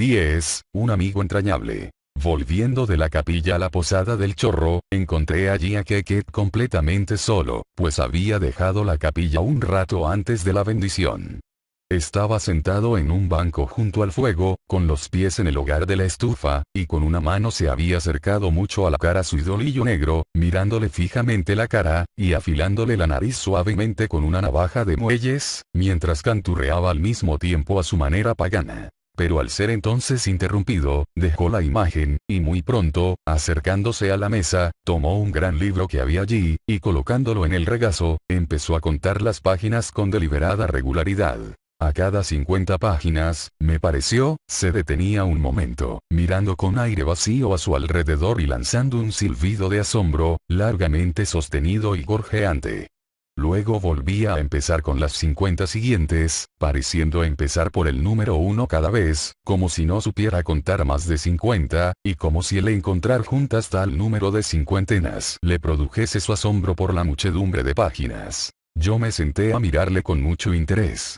10. Un amigo entrañable. Volviendo de la capilla a la posada del Chorro, encontré allí a Keket completamente solo, pues había dejado la capilla un rato antes de la bendición. Estaba sentado en un banco junto al fuego, con los pies en el hogar de la estufa, y con una mano se había acercado mucho a la cara su idolillo negro, mirándole fijamente la cara, y afilándole la nariz suavemente con una navaja de muelles, mientras canturreaba al mismo tiempo a su manera pagana. Pero al ser entonces interrumpido, dejó la imagen, y muy pronto, acercándose a la mesa, tomó un gran libro que había allí, y colocándolo en el regazo, empezó a contar las páginas con deliberada regularidad. A cada 50 páginas, me pareció, se detenía un momento, mirando con aire vacío a su alrededor y lanzando un silbido de asombro, largamente sostenido y gorjeante. Luego volvía a empezar con las 50 siguientes, pareciendo empezar por el número 1 cada vez, como si no supiera contar más de 50, y como si el encontrar juntas tal número de cincuentenas le produjese su asombro por la muchedumbre de páginas. Yo me senté a mirarle con mucho interés.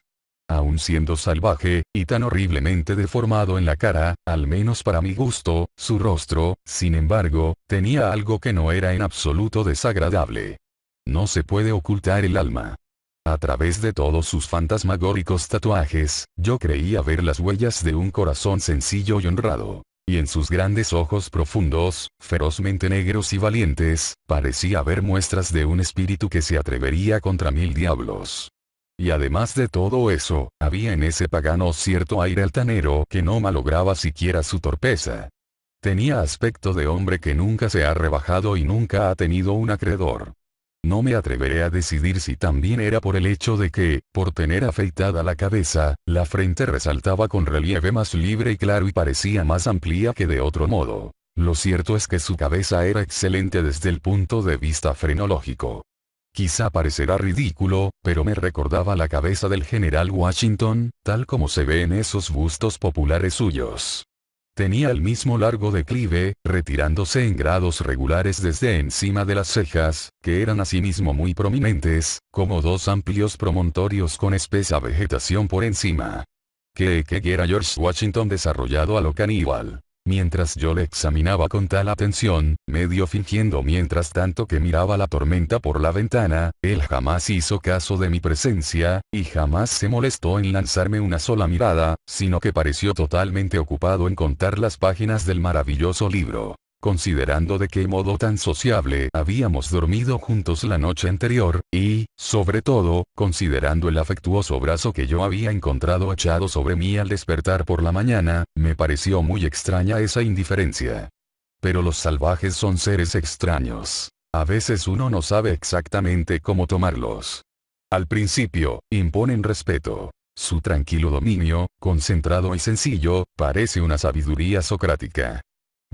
Aun siendo salvaje, y tan horriblemente deformado en la cara, al menos para mi gusto, su rostro, sin embargo, tenía algo que no era en absoluto desagradable. No se puede ocultar el alma. A través de todos sus fantasmagóricos tatuajes, yo creía ver las huellas de un corazón sencillo y honrado. Y en sus grandes ojos profundos, ferozmente negros y valientes, parecía haber muestras de un espíritu que se atrevería contra 1000 diablos. Y además de todo eso, había en ese pagano cierto aire altanero que no malograba siquiera su torpeza. Tenía aspecto de hombre que nunca se ha rebajado y nunca ha tenido un acreedor. No me atreveré a decidir si también era por el hecho de que, por tener afeitada la cabeza, la frente resaltaba con relieve más libre y claro y parecía más amplia que de otro modo. Lo cierto es que su cabeza era excelente desde el punto de vista frenológico. Quizá parecerá ridículo, pero me recordaba la cabeza del general Washington, tal como se ve en esos bustos populares suyos. Tenía el mismo largo declive, retirándose en grados regulares desde encima de las cejas, que eran asimismo muy prominentes, como dos amplios promontorios con espesa vegetación por encima. Que era George Washington desarrollado a lo caníbal. Mientras yo le examinaba con tal atención, medio fingiendo mientras tanto que miraba la tormenta por la ventana, él jamás hizo caso de mi presencia, y jamás se molestó en lanzarme una sola mirada, sino que pareció totalmente ocupado en contar las páginas del maravilloso libro. Considerando de qué modo tan sociable habíamos dormido juntos la noche anterior, y, sobre todo, considerando el afectuoso brazo que yo había encontrado echado sobre mí al despertar por la mañana, me pareció muy extraña esa indiferencia. Pero los salvajes son seres extraños. A veces uno no sabe exactamente cómo tomarlos. Al principio, imponen respeto. Su tranquilo dominio, concentrado y sencillo, parece una sabiduría socrática.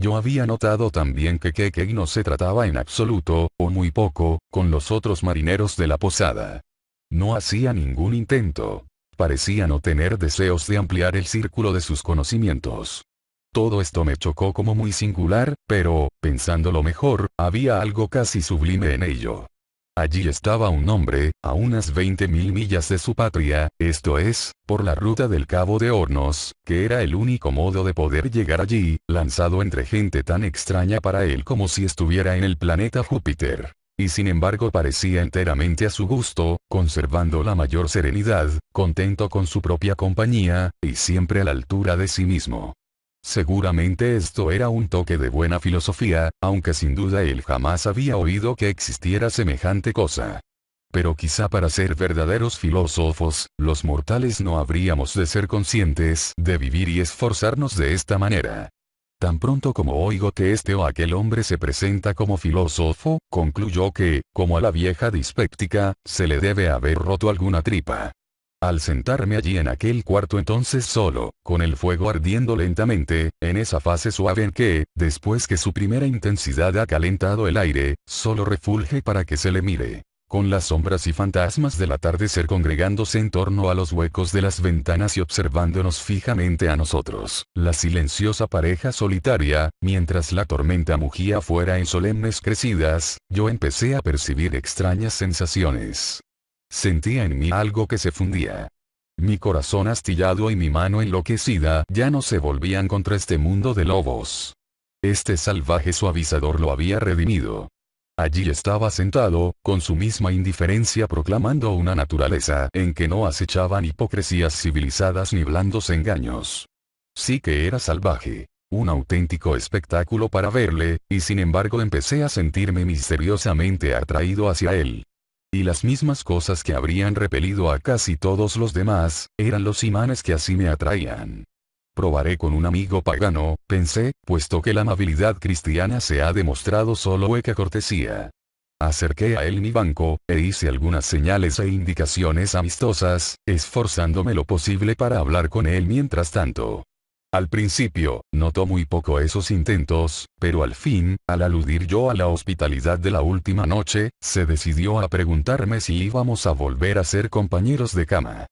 Yo había notado también que Keke no se trataba en absoluto, o muy poco, con los otros marineros de la posada. No hacía ningún intento. Parecía no tener deseos de ampliar el círculo de sus conocimientos. Todo esto me chocó como muy singular, pero, pensándolo mejor, había algo casi sublime en ello. Allí estaba un hombre, a unas 20.000 millas de su patria, esto es, por la ruta del Cabo de Hornos, que era el único modo de poder llegar allí, lanzado entre gente tan extraña para él como si estuviera en el planeta Júpiter. Y sin embargo parecía enteramente a su gusto, conservando la mayor serenidad, contento con su propia compañía, y siempre a la altura de sí mismo. Seguramente esto era un toque de buena filosofía, aunque sin duda él jamás había oído que existiera semejante cosa. Pero quizá para ser verdaderos filósofos, los mortales no habríamos de ser conscientes de vivir y esforzarnos de esta manera. Tan pronto como oigo que este o aquel hombre se presenta como filósofo, concluyo que, como a la vieja dispéptica, se le debe haber roto alguna tripa. Al sentarme allí en aquel cuarto entonces solo, con el fuego ardiendo lentamente, en esa fase suave en que, después que su primera intensidad ha calentado el aire, solo refulge para que se le mire. Con las sombras y fantasmas del atardecer congregándose en torno a los huecos de las ventanas y observándonos fijamente a nosotros, la silenciosa pareja solitaria, mientras la tormenta mugía fuera en solemnes crecidas, yo empecé a percibir extrañas sensaciones. Sentía en mí algo que se fundía. Mi corazón astillado y mi mano enloquecida ya no se volvían contra este mundo de lobos. Este salvaje suavizador lo había redimido. Allí estaba sentado, con su misma indiferencia proclamando una naturaleza en que no acechaban hipocresías civilizadas ni blandos engaños. Sí que era salvaje. Un auténtico espectáculo para verle, y sin embargo empecé a sentirme misteriosamente atraído hacia él. Y las mismas cosas que habrían repelido a casi todos los demás, eran los imanes que así me atraían. Probaré con un amigo pagano, pensé, puesto que la amabilidad cristiana se ha demostrado solo hueca cortesía. Acerqué a él mi banco, e hice algunas señales e indicaciones amistosas, esforzándome lo posible para hablar con él mientras tanto. Al principio, notó muy poco esos intentos, pero al fin, al aludir yo a la hospitalidad de la última noche, se decidió a preguntarme si íbamos a volver a ser compañeros de cama.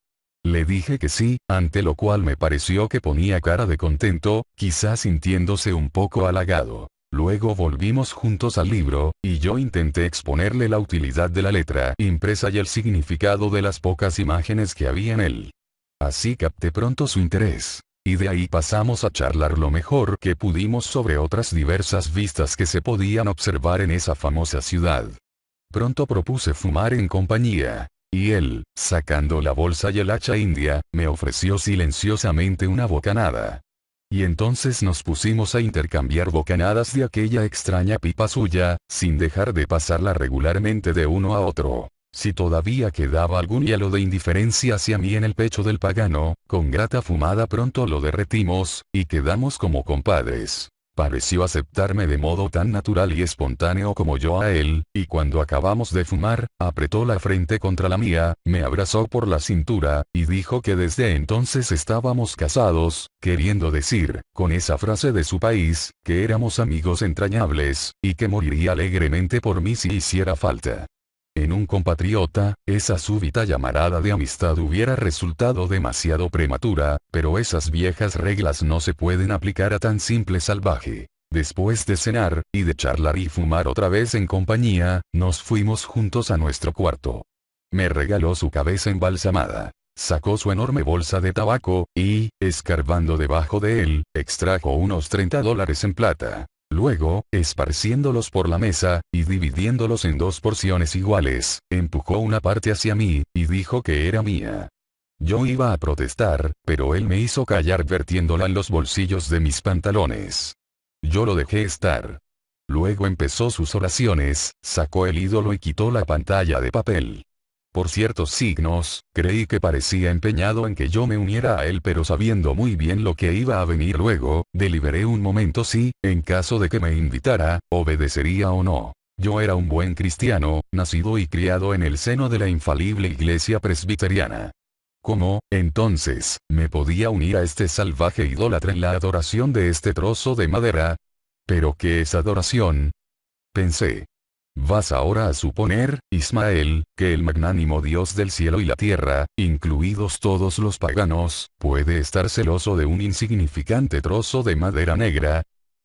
Le dije que sí, ante lo cual me pareció que ponía cara de contento, quizás sintiéndose un poco halagado. Luego volvimos juntos al libro, y yo intenté exponerle la utilidad de la letra impresa y el significado de las pocas imágenes que había en él. Así capté pronto su interés. Y de ahí pasamos a charlar lo mejor que pudimos sobre otras diversas vistas que se podían observar en esa famosa ciudad. Pronto propuse fumar en compañía. Y él, sacando la bolsa y el hacha india, me ofreció silenciosamente una bocanada. Y entonces nos pusimos a intercambiar bocanadas de aquella extraña pipa suya, sin dejar de pasarla regularmente de uno a otro. Si todavía quedaba algún hielo de indiferencia hacia mí en el pecho del pagano, con grata fumada pronto lo derretimos, y quedamos como compadres. Pareció aceptarme de modo tan natural y espontáneo como yo a él, y cuando acabamos de fumar, apretó la frente contra la mía, me abrazó por la cintura, y dijo que desde entonces estábamos casados, queriendo decir, con esa frase de su país, que éramos amigos entrañables, y que moriría alegremente por mí si hiciera falta. En un compatriota, esa súbita llamarada de amistad hubiera resultado demasiado prematura, pero esas viejas reglas no se pueden aplicar a tan simple salvaje. Después de cenar, y de charlar y fumar otra vez en compañía, nos fuimos juntos a nuestro cuarto. Me regaló su cabeza embalsamada. Sacó su enorme bolsa de tabaco, y, escarbando debajo de él, extrajo unos $30 en plata. Luego, esparciéndolos por la mesa, y dividiéndolos en 2 porciones iguales, empujó una parte hacia mí, y dijo que era mía. Yo iba a protestar, pero él me hizo callar vertiéndola en los bolsillos de mis pantalones. Yo lo dejé estar. Luego empezó sus oraciones, sacó el ídolo y quitó la pantalla de papel. Por ciertos signos, creí que parecía empeñado en que yo me uniera a él, pero sabiendo muy bien lo que iba a venir luego, deliberé un momento si, en caso de que me invitara, obedecería o no. Yo era un buen cristiano, nacido y criado en el seno de la infalible iglesia presbiteriana. ¿Cómo, entonces, me podía unir a este salvaje idólatra en la adoración de este trozo de madera? ¿Pero qué es adoración? Pensé. ¿Vas ahora a suponer, Ismael, que el magnánimo Dios del cielo y la tierra, incluidos todos los paganos, puede estar celoso de un insignificante trozo de madera negra?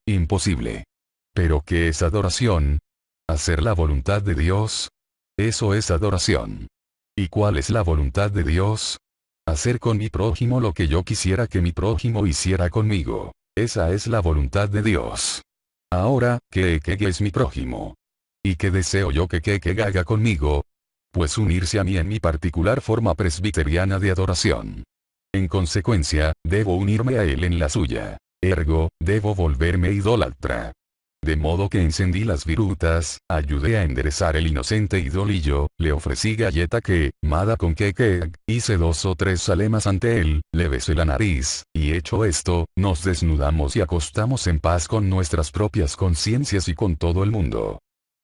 Imposible. ¿Pero qué es adoración? ¿Hacer la voluntad de Dios? Eso es adoración. ¿Y cuál es la voluntad de Dios? Hacer con mi prójimo lo que yo quisiera que mi prójimo hiciera conmigo. Esa es la voluntad de Dios. Ahora, ¿qué es mi prójimo? ¿Y qué deseo yo que haga conmigo? Pues unirse a mí en mi particular forma presbiteriana de adoración. En consecuencia, debo unirme a él en la suya. Ergo, debo volverme idólatra. De modo que encendí las virutas, ayudé a enderezar el inocente idolillo, le ofrecí galleta quemada con queque, hice 2 o 3 zalemas ante él, le besé la nariz, y hecho esto, nos desnudamos y acostamos en paz con nuestras propias conciencias y con todo el mundo.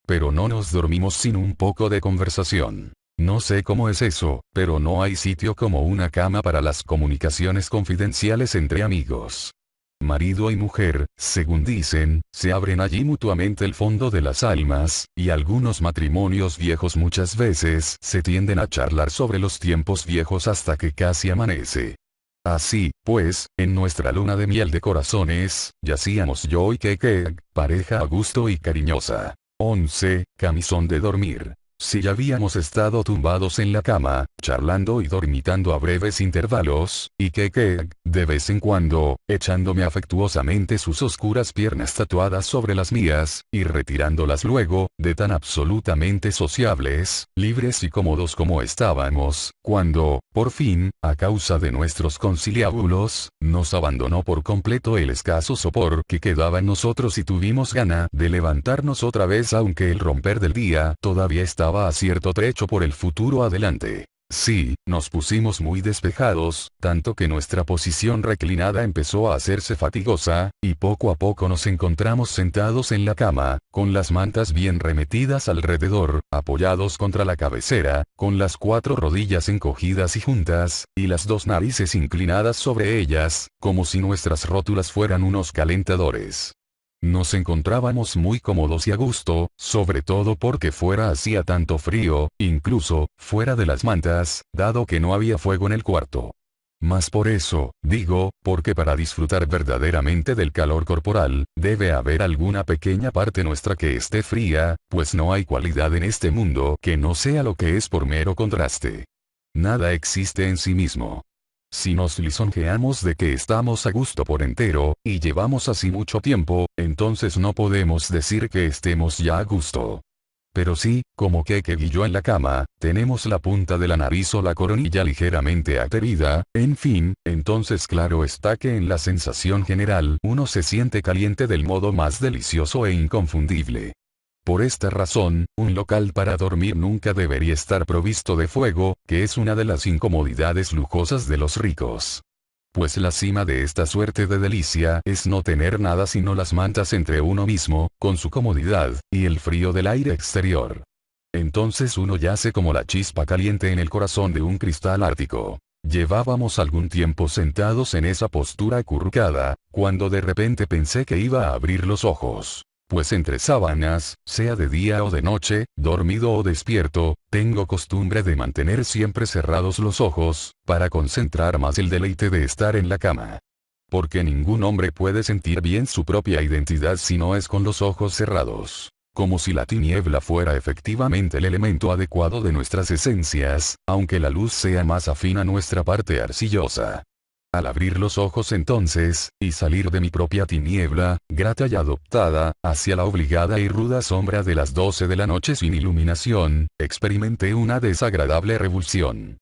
Pero no nos dormimos sin un poco de conversación. No sé cómo es eso, pero no hay sitio como una cama para las comunicaciones confidenciales entre amigos. Marido y mujer, según dicen, se abren allí mutuamente el fondo de las almas, y algunos matrimonios viejos muchas veces se tienden a charlar sobre los tiempos viejos hasta que casi amanece. Así, pues, en nuestra luna de miel de corazones, yacíamos yo y Keke, pareja a gusto y cariñosa. 11. Camisón de dormir. Si ya habíamos estado tumbados en la cama, charlando y dormitando a breves intervalos, y que, de vez en cuando, echándome afectuosamente sus oscuras piernas tatuadas sobre las mías, y retirándolas luego, de tan absolutamente sociables, libres y cómodos como estábamos, cuando, por fin, a causa de nuestros conciliábulos, nos abandonó por completo el escaso sopor que quedaba en nosotros y tuvimos gana de levantarnos otra vez aunque el romper del día todavía estaba a cierto trecho por el futuro adelante. Sí, nos pusimos muy despejados, tanto que nuestra posición reclinada empezó a hacerse fatigosa, y poco a poco nos encontramos sentados en la cama, con las mantas bien remetidas alrededor, apoyados contra la cabecera, con las 4 rodillas encogidas y juntas, y las 2 narices inclinadas sobre ellas, como si nuestras rótulas fueran unos calentadores. Nos encontrábamos muy cómodos y a gusto, sobre todo porque fuera hacía tanto frío, incluso, fuera de las mantas, dado que no había fuego en el cuarto. Mas por eso, digo, porque para disfrutar verdaderamente del calor corporal, debe haber alguna pequeña parte nuestra que esté fría, pues no hay cualidad en este mundo que no sea lo que es por mero contraste. Nada existe en sí mismo. Si nos lisonjeamos de que estamos a gusto por entero, y llevamos así mucho tiempo, entonces no podemos decir que estemos ya a gusto. Pero sí, como que y yo en la cama, tenemos la punta de la nariz o la coronilla ligeramente aterida, en fin, entonces claro está que en la sensación general uno se siente caliente del modo más delicioso e inconfundible. Por esta razón, un local para dormir nunca debería estar provisto de fuego, que es una de las incomodidades lujosas de los ricos. Pues la cima de esta suerte de delicia es no tener nada sino las mantas entre uno mismo, con su comodidad, y el frío del aire exterior. Entonces uno yace como la chispa caliente en el corazón de un cristal ártico. Llevábamos algún tiempo sentados en esa postura acurrucada, cuando de repente pensé que iba a abrir los ojos. Pues entre sábanas, sea de día o de noche, dormido o despierto, tengo costumbre de mantener siempre cerrados los ojos, para concentrar más el deleite de estar en la cama. Porque ningún hombre puede sentir bien su propia identidad si no es con los ojos cerrados. Como si la tiniebla fuera efectivamente el elemento adecuado de nuestras esencias, aunque la luz sea más afín a nuestra parte arcillosa. Al abrir los ojos entonces, y salir de mi propia tiniebla, grata y adoptada, hacia la obligada y ruda sombra de las 12 de la noche sin iluminación, experimenté una desagradable revulsión.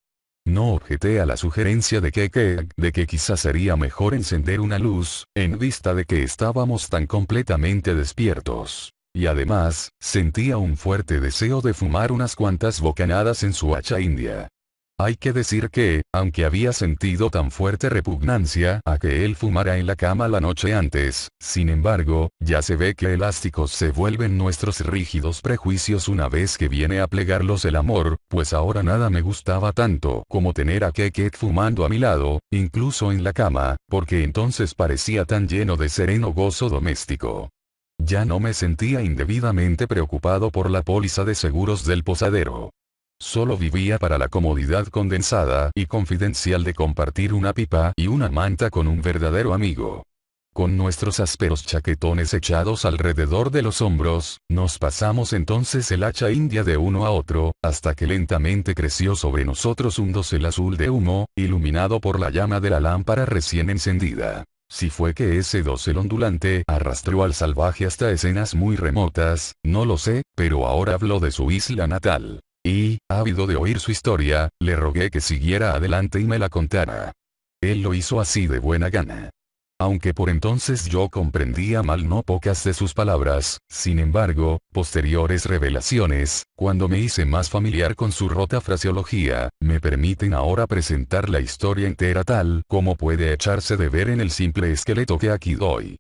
No objeté a la sugerencia de que quizás sería mejor encender una luz, en vista de que estábamos tan completamente despiertos. Y además, sentía un fuerte deseo de fumar unas cuantas bocanadas en su hacha india. Hay que decir que, aunque había sentido tan fuerte repugnancia a que él fumara en la cama la noche antes, sin embargo, ya se ve que elásticos se vuelven nuestros rígidos prejuicios una vez que viene a plegarlos el amor, pues ahora nada me gustaba tanto como tener a Keket fumando a mi lado, incluso en la cama, porque entonces parecía tan lleno de sereno gozo doméstico. Ya no me sentía indebidamente preocupado por la póliza de seguros del posadero. Solo vivía para la comodidad condensada y confidencial de compartir una pipa y una manta con un verdadero amigo. Con nuestros ásperos chaquetones echados alrededor de los hombros, nos pasamos entonces el hacha india de uno a otro, hasta que lentamente creció sobre nosotros un dosel azul de humo, iluminado por la llama de la lámpara recién encendida. Si fue que ese dosel ondulante arrastró al salvaje hasta escenas muy remotas, no lo sé, pero ahora hablo de su isla natal. Y, ávido de oír su historia, le rogué que siguiera adelante y me la contara. Él lo hizo así de buena gana. Aunque por entonces yo comprendía mal no pocas de sus palabras, sin embargo, posteriores revelaciones, cuando me hice más familiar con su rota fraseología, me permiten ahora presentar la historia entera tal como puede echarse de ver en el simple esqueleto que aquí doy.